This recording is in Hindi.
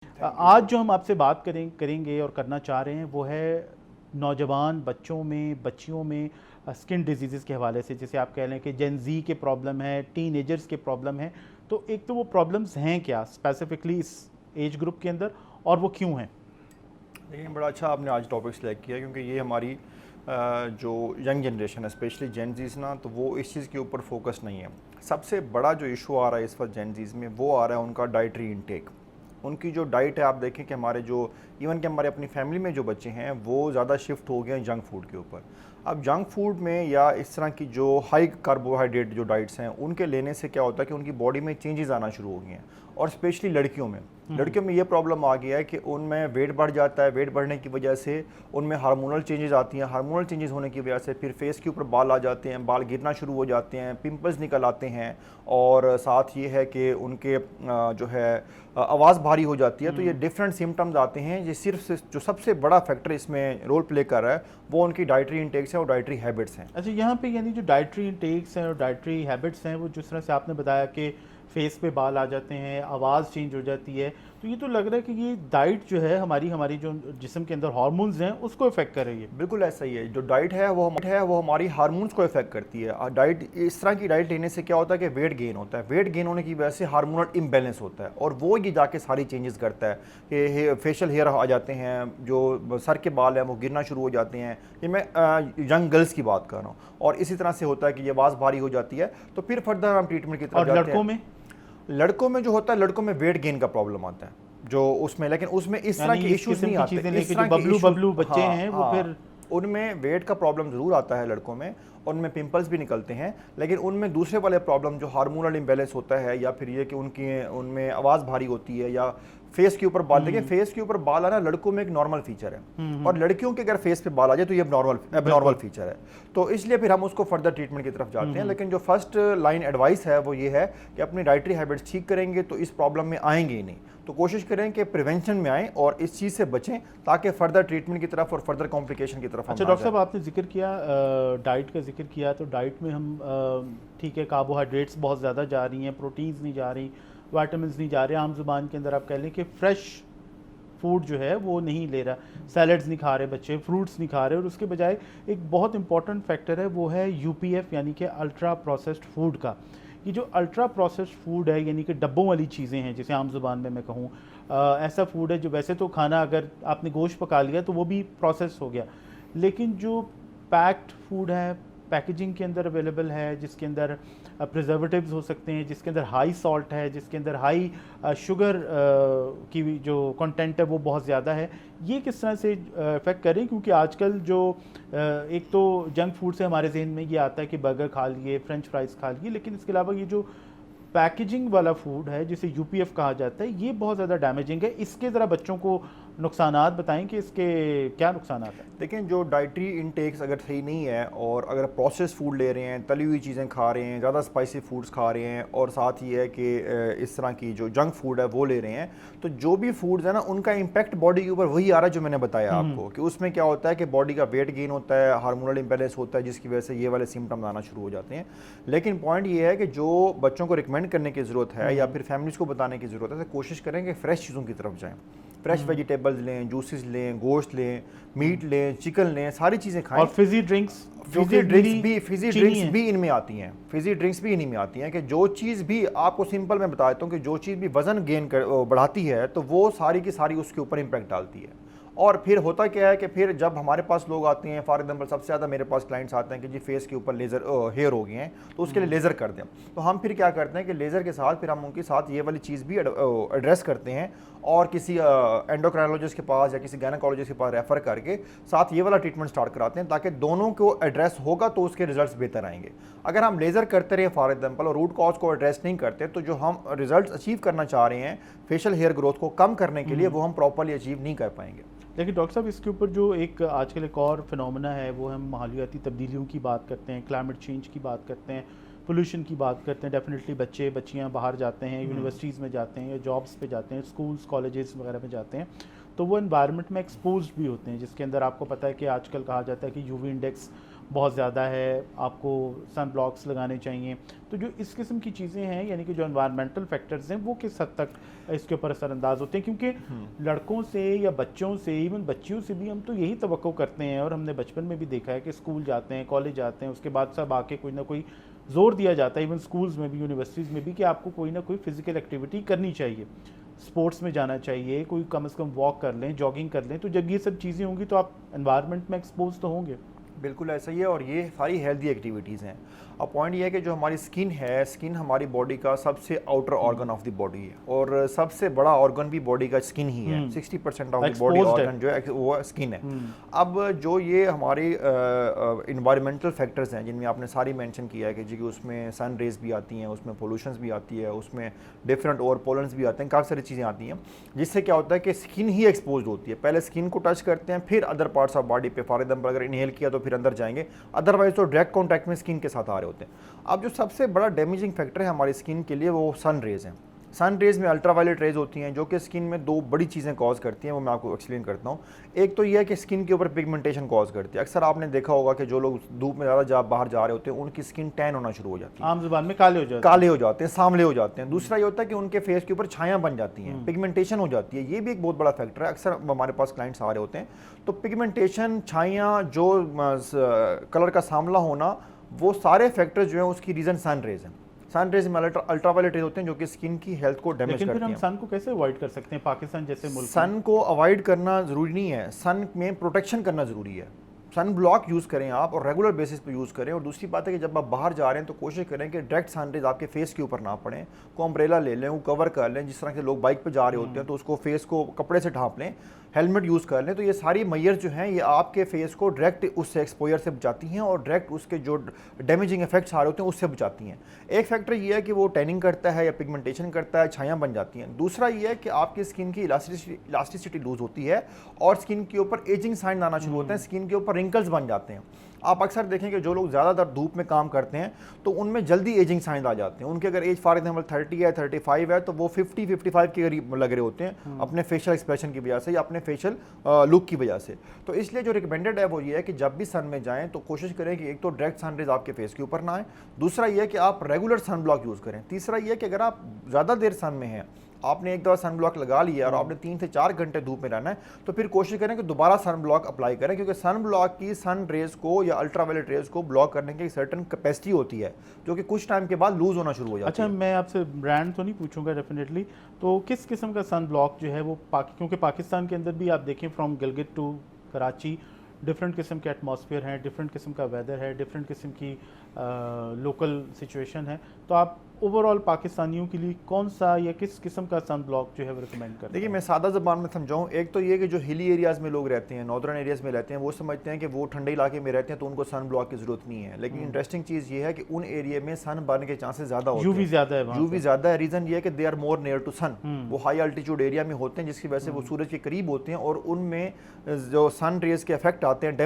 आज जो हम आपसे बात करेंगे और करना चाह रहे हैं वो है नौजवान बच्चों में, बच्चियों में स्किन डिजीज़ के हवाले से। जैसे आप कह रहे हैं कि जेन ज़ी के प्रॉब्लम है, टीनेजर्स के प्रॉब्लम है। तो एक तो वो प्रॉब्लम्स हैं क्या स्पेसिफिकली इस एज ग्रुप के अंदर, और वो क्यों हैं? लेकिन बड़ा अच्छा आपने आज टॉपिक सेलेक्ट किया, क्योंकि ये हमारी जो यंग जनरेशन है, स्पेशली जेन जीज ना, तो वो इस चीज़ के ऊपर फोकस नहीं है। सबसे बड़ा जो इशू आ रहा है इस वक्त जेन जीज में, वो आ रहा है उनका डाइटरी इनटेक। उनकी जो डाइट है, आप देखें कि हमारे जो इवन कि हमारे अपनी फैमिली में जो बच्चे हैं वो ज़्यादा शिफ्ट हो गए हैं जंक फूड के ऊपर। अब जंक फूड में या इस तरह की जो हाई कार्बोहाइड्रेट जो डाइट्स हैं, उनके लेने से क्या होता है कि उनकी बॉडी में चेंजेस आना शुरू हो गए हैं। और स्पेशली लड़कियों में ये प्रॉब्लम आ गया है कि उनमें वेट बढ़ जाता है। वेट बढ़ने की वजह से उनमें हार्मोनल चेंजेस आती हैं। हार्मोनल चेंजेस होने की वजह से फिर फेस के ऊपर बाल आ जाते हैं, बाल गिरना शुरू हो जाते हैं, पिंपल्स निकल आते हैं। और साथ ये है कि उनके जो है आवाज़ भारी हो जाती है। तो ये डिफरेंट सिम्टम्स आते हैं। ये सिर्फ जो सबसे बड़ा फैक्टर इसमें रोल प्ले कर रहा है वो उनकी डाइटरी इंटेक्स है और डाइटरी हैबिट्स हैं। अच्छा, यहाँ पे यानी जो डाइटरी इंटेक्स हैं और डाइटरी हैबिट्स हैं, वो जिस तरह से आपने बताया कि फेस पे बाल आ जाते हैं, आवाज़ चेंज हो जाती है, तो ये तो लग रहा है कि ये डाइट जो है हमारी हमारी जो जिस्म के अंदर हार्मोन्स हैं उसको इफेक्ट कर रही है। बिल्कुल ऐसा ही है। जो डाइट है वो हमारी हार्मोन्स को इफेक्ट करती है। डाइट इस तरह की डाइट लेने से क्या होता है कि वेट गेन होता है। वेट गेन होने की वजह से हार्मोनल इम्बैलेंस होता है और वो ये जाके सारी चेंजेस करता है कि फेशियल हेयर आ जाते हैं, जो सर के बाल हैं वो गिरना शुरू हो जाते हैं। ये मैं यंग गर्ल्स की बात कर रहा हूँ। और इसी तरह से होता है कि ये आवाज़ भारी हो जाती है। तो फिर फर्दर हम ट्रीटमेंट की तरफ और जाते लड़कों हैं। में लड़कों में जो होता है, लड़कों में वेट गेन का प्रॉब्लम आता है जो उसमें, लेकिन उसमें इस तरह यानी के इस इश्यूज किस्म नहीं की आते। चीज़ें इस लेके जो तरह के बबलू इश्यूज, बबलू बच्चे हाँ हैं वो हाँ, फिर उनमें वेट का प्रॉब्लम ज़रूर आता है लड़कों में। उनमें पिंपल्स भी निकलते हैं। लेकिन उनमें दूसरे वाले प्रॉब्लम जो हार्मोनल इम्बैलेंस होता है, या फिर ये कि उनकी उनमें आवाज़ भारी होती है, या फेस के ऊपर बाल। देखिए, फेस के ऊपर बाल आना लड़कों में एक नॉर्मल फीचर है, और लड़कियों के अगर फेस पे बाल आ जाए तो ये एबनॉर्मल फीचर है। तो इसलिए फिर हम उसको फर्दर ट्रीटमेंट की तरफ जाते हैं। लेकिन जो फर्स्ट लाइन एडवाइस है वो ये है कि अपनी डाइटरी हैबिट्स ठीक करेंगे तो इस प्रॉब्लम में आएंगे ही नहीं। तो कोशिश करें कि प्रिवेंशन में आएँ और इस चीज़ से बचें, ताकि फर्दर ट्रीटमेंट की तरफ और फर्दर कॉम्प्लिकेशन की तरफ हम अच्छा ना डॉक्टर जाएं। साहब, आपने जिक्र किया डाइट का जिक्र किया, तो डाइट में हम ठीक है, कार्बोहाइड्रेट्स बहुत ज़्यादा जा रही हैं, प्रोटीन्स नहीं जा रही, विटामिन्स नहीं जा रहे। आम जुबान के अंदर आप कह लें कि फ्रेश फूड जो है वो नहीं ले रहा, सैलड्स नहीं खा रहे बच्चे, फ्रूट्स नहीं खा रहे। और उसके बजाय एक बहुत इंपॉर्टेंट फैक्टर है वो है यूपीएफ, यानी कि अल्ट्रा प्रोसेस्ड फूड का। ये जो अल्ट्रा प्रोसेस्ड फूड है, यानी कि डब्बों वाली चीज़ें हैं, जिसे आम जुबान में मैं कहूँ, ऐसा फूड है जो वैसे तो खाना, अगर आपने गोश्त पका लिया तो वो भी प्रोसेस हो गया, लेकिन जो पैक्ड फूड है, पैकेजिंग के अंदर अवेलेबल है, जिसके अंदर प्रिजर्वेटिव्स हो सकते हैं, जिसके अंदर हाई सॉल्ट है, जिसके अंदर हाई शुगर की जो कंटेंट है वो बहुत ज़्यादा है, ये किस तरह से इफेक्ट करें? क्योंकि आजकल जो एक तो जंक फूड से हमारे जहन में ये आता है कि बर्गर खा लिए, फ्रेंच फ्राइज़ खा लिए, लेकिन इसके अलावा ये जो पैकेजिंग वाला फूड है जिसे यूपीएफ कहा जाता है, ये बहुत ज़्यादा डैमेजिंग है। इसके ज़रा बच्चों को नुकसानात बताएं कि इसके क्या नुकसानात हैं। लेकिन जो डाइटरी इनटेक्स अगर सही नहीं है, और अगर प्रोसेस फूड ले रहे हैं, तली हुई चीज़ें खा रहे हैं, ज़्यादा स्पाइसी फूड्स खा रहे हैं, और साथ ही है कि इस तरह की जो जंक फूड है वो ले रहे हैं, तो जो भी फूड्स है ना, उनका इम्पैक्ट बॉडी के ऊपर वही आ रहा है जो मैंने बताया आपको, कि उसमें क्या होता है कि बॉडी का वेट गेन होता है, हार्मोनल इम्बैलेंस होता है, जिसकी वजह से ये वाले सिम्टम्स आना शुरू हो जाते हैं। लेकिन पॉइंट ये है कि जो बच्चों को रिकमेंड करने की ज़रूरत है, या फिर फैमिलीज़ को बताने की ज़रूरत है, तो कोशिश करें कि फ्रेश चीज़ों की तरफ जाएँ। फ्रेश वेजिटेबल्स लें, जूसेस लें, गोश्त लें, मीट लें, चिकन लें, सारी चीज़ें खाएं। और फिज़ी ड्रिंक्स, फिजी ड्रिंक्स भी इनमें आती हैं। फिजी ड्रिंक्स भी इन्हीं में आती हैं, कि जो चीज़ भी आपको सिंपल मैं बता देता हूँ, कि जो चीज़ भी वज़न गेन कर बढ़ाती है, तो वो सारी की सारी उसके ऊपर इम्पैक्ट डालती है। और फिर होता क्या है कि फिर जब हमारे पास लोग आते हैं, फॉर एग्जांपल सबसे ज़्यादा मेरे पास क्लाइंट्स आते हैं कि जी फेस के ऊपर लेज़र हेयर हो गए हैं, तो उसके लिए लेज़र कर दें। तो हम फिर क्या करते हैं कि लेज़र के साथ फिर हम उनके साथ ये वाली चीज़ भी एड्रेस करते हैं, और किसी एंडोक्राइनोलॉजिस्ट के पास या किसी गायनेकोलॉजिस्ट के पास रेफ़र करके साथ ये वाला ट्रीटमेंट स्टार्ट कराते हैं, ताकि दोनों को एड्रेस होगा तो उसके रिजल्ट्स बेहतर आएंगे। अगर हम लेज़र करते रहे फॉर एग्जांपल, और रूट कॉज को एड्रेस नहीं करते, तो जो हम रिजल्ट्स अचीव करना चाह रहे हैं फेशियल हेयर ग्रोथ को कम करने के लिए, वो हम प्रॉपर्ली अचीव नहीं कर पाएंगे। लेकिन डॉक्टर साहब, इसके ऊपर जो एक आजकल एक और फिनोमेना है, वो हम माहौलियाती तब्दीलियों की बात करते हैं, क्लाइमेट चेंज की बात करते हैं, पोल्यूशन की बात करते हैं। डेफिनेटली बच्चे बच्चियां बाहर जाते हैं, यूनिवर्सिटीज़ में जाते हैं, या जॉब्स पे जाते हैं, स्कूल्स कॉलेजेस वगैरह में जाते हैं, तो वो इन्वायरमेंट में एक्सपोज भी होते हैं, जिसके अंदर आपको पता है कि आजकल कहा जाता है कि यूवी इंडेक्स बहुत ज़्यादा है, आपको सन ब्लॉक्स लगाने चाहिए। तो जो इस किस्म की चीज़ें हैं, यानी कि जो एनवायरमेंटल फैक्टर्स हैं, वो किस हद तक इसके ऊपर असरअंदाज होते हैं? क्योंकि लड़कों से या बच्चों से, इवन बच्चियों से भी हम तो यही तवक्को करते हैं, और हमने बचपन में भी देखा है कि स्कूल जाते हैं, कॉलेज जाते हैं, उसके बाद सब आके कोई ना कोई जोर दिया जाता है, इवन स्कूल्स में भी, यूनिवर्सिटीज़ में भी, कि आपको कोई ना कोई फिजिकल एक्टिविटी करनी चाहिए, स्पोर्ट्स में जाना चाहिए, कोई कम से कम वॉक कर लें, जॉगिंग कर लें। तो जब ये सब चीज़ें होंगी तो आप एनवायरनमेंट में एक्सपोज तो होंगे। बिल्कुल ऐसा ही है, और ये सारी हेल्दी एक्टिविटीज़ हैं। अब पॉइंट ये है कि जो हमारी स्किन है, स्किन हमारी बॉडी का सबसे outer organ of the body है, और सबसे बड़ा ऑर्गन भी बॉडी का स्किन ही है। 60% ऑफ द बॉडी ऑर्गन जो है वो स्किन है। अब जो ये हमारे इन्वायरमेंटल फैक्टर्स हैं, जिनमें आपने सारी मेंशन किया है कि जी उसमें सन रेज भी आती हैं, उसमें पोल्यूशंस भी आती है, उसमें डिफरेंट और पोलन्स भी आते हैं, काफ़ी सारी चीज़ें आती हैं, जिससे क्या होता है कि स्किन ही एक्सपोज होती है। पहले स्किन को टच करते हैं, फिर अदर पार्ट्स ऑफ बॉडी पे, फॉर एग्जाम्पल अगर इनहेल किया तो फिर अंदर जाएंगे, अदरवाइज तो डायरेक्ट कॉन्टैक्ट में स्किन के साथ आ रहे होते हैं। अब जो सबसे बड़ा डैमेजिंग फैक्टर है हमारी स्किन के लिए वो सन रेज हैं। सन रेज में अल्ट्रावायलेट रेज होती हैं, जो कि स्किन में दो बड़ी चीज़ें कॉज करती हैं, वो मैं आपको एक्सप्लेन करता हूँ। एक तो ये है कि स्किन के ऊपर पिगमेंटेशन कॉज करती है। अक्सर आपने देखा होगा कि जो लोग धूप में ज़्यादा बाहर जा रहे होते हैं, उनकी स्किन टैन होना शुरू हो जाती है, आम जुबान में काले हो जाते हैं, सांवले हो जाते हैं। दूसरा ये होता है कि उनके फेस के ऊपर छायां बन जाती हैं, पिगमेंटेशन हो जाती है। ये भी एक बहुत बड़ा फैक्टर है। अक्सर हमारे पास क्लाइंट्स आ रहे होते हैं, तो पिगमेंटेशन, छायां, जो कलर का सांवला होना, वो सारे फैक्टर जो हैं उसकी रीज़न सन रेज हैं। सन रेज में अल्ट्रावायलेट रेज होते हैं जो कि स्किन की हेल्थ को डैमेज करते हैं। लेकिन फिर हम सन को कैसे अवॉइड कर सकते हैं? पाकिस्तान जैसे मुल्क सन को अवॉइड करना ज़रूरी नहीं है, सन में प्रोटेक्शन करना ज़रूरी है। सन ब्लॉक यूज़ करें आप, और रेगुलर बेसिस पे यूज़ करें। और दूसरी बात है कि जब आप बाहर जा रहे हैं तो कोशिश करें कि डायरेक्ट सन रेज आपके फेस के ऊपर ना पड़े। को अम्ब्रेला ले लें, वो कवर कर लें, जिस तरह के लोग बाइक पे जा रहे होते हैं तो उसको फेस को कपड़े से ढांप लें, हेलमेट यूज़ कर लें। तो ये सारी मैयर्स जो हैं ये आपके फेस को डायरेक्ट उससे एक्सपोजर से बचाती हैं, और डायरेक्ट उसके जो डैमेजिंग इफेक्ट्स आ रहे होते हैं उससे बचाती हैं। एक फैक्टर ये है कि वो टैनिंग करता है या पिगमेंटेशन करता है, छायां बन जाती हैं। दूसरा ये है कि आपकी स्किन की इलास्टिसिटी लूज होती है, और स्किन के ऊपर एजिंग साइन आना शुरू होते हैं, स्किन के ऊपर रिंकल्स बन जाते हैं। आप अक्सर देखें कि जो लोग ज़्यादातर धूप में काम करते हैं तो उनमें जल्दी एजिंग साइन आ जाते हैं। उनके अगर एज फॉर एग्जाम्पल 30 है, 35 है, तो वो 50-55 के करीब लग रहे होते हैं अपने फेशियल एक्सप्रेशन की वजह से या अपने फेशियल लुक की वजह से। तो इसलिए जो रिकमेंडेड है वो ये है कि जब भी सन में जाएं तो कोशिश करें कि एक तो डायरेक्ट सन रेज आपके फेस के ऊपर ना आए, दूसरा ये है कि आप रेगुलर सन ब्लॉक यूज़ करें, तीसरा ये है कि अगर आप ज़्यादा देर सन में हैं, आपने एक दफ़ा सन ब्लॉक लगा लिया और आपने 3 से 4 घंटे धूप में रहना है, तो फिर कोशिश करें कि दोबारा सन ब्लॉक अप्लाई करें, क्योंकि सन ब्लॉक की सन रेज को या अल्ट्रावायलेट रेज को ब्लॉक करने की सर्टन कैपेसिटी होती है, जो कि कुछ टाइम के बाद लूज होना शुरू हो जाती है। अच्छा, मैं आपसे ब्रांड तो नहीं पूछूंगा डेफिनेटली, तो किस किस्म का सन ब्लॉक जो है वो क्योंकि पाकिस्तान के अंदर भी आप देखें from Gilgit to Karachi different किस्म के एटमॉस्फेयर हैं, डिफरेंट किस्म का वेदर है, डिफरेंट किस्म की लोकल सिचुएशन है, तो आप ओवरऑल पाकिस्तानियों के लिए कौन सा या किस किस्म का सन ब्लॉक जो है वो रिकमेंड करते हैं? देखिए, मैं सादा ज़बान में समझाऊँ, एक तो ये कि जो हिली एरियाज़ में लोग रहते हैं, नॉर्दर्न एरियाज़ में रहते हैं, वो समझते हैं कि वो ठंडे इलाके में रहते हैं तो उनको सन ब्लॉक की ज़रूरत नहीं है। लेकिन इंटरेस्टिंग चीज़ ये है कि उन एरिया में सन बर्न के चांसेस ज़्यादा होते हैं, यूवी ज़्यादा है, यूवी ज़्यादा है। रीज़न ये है कि they are more near to sun, वो हाई अल्टीट्यूड एरिया में होते हैं, जिसकी वजह से वो सूरज के करीब होते हैं, और उनमें जो सन रेज के इफेक्ट आते हैं,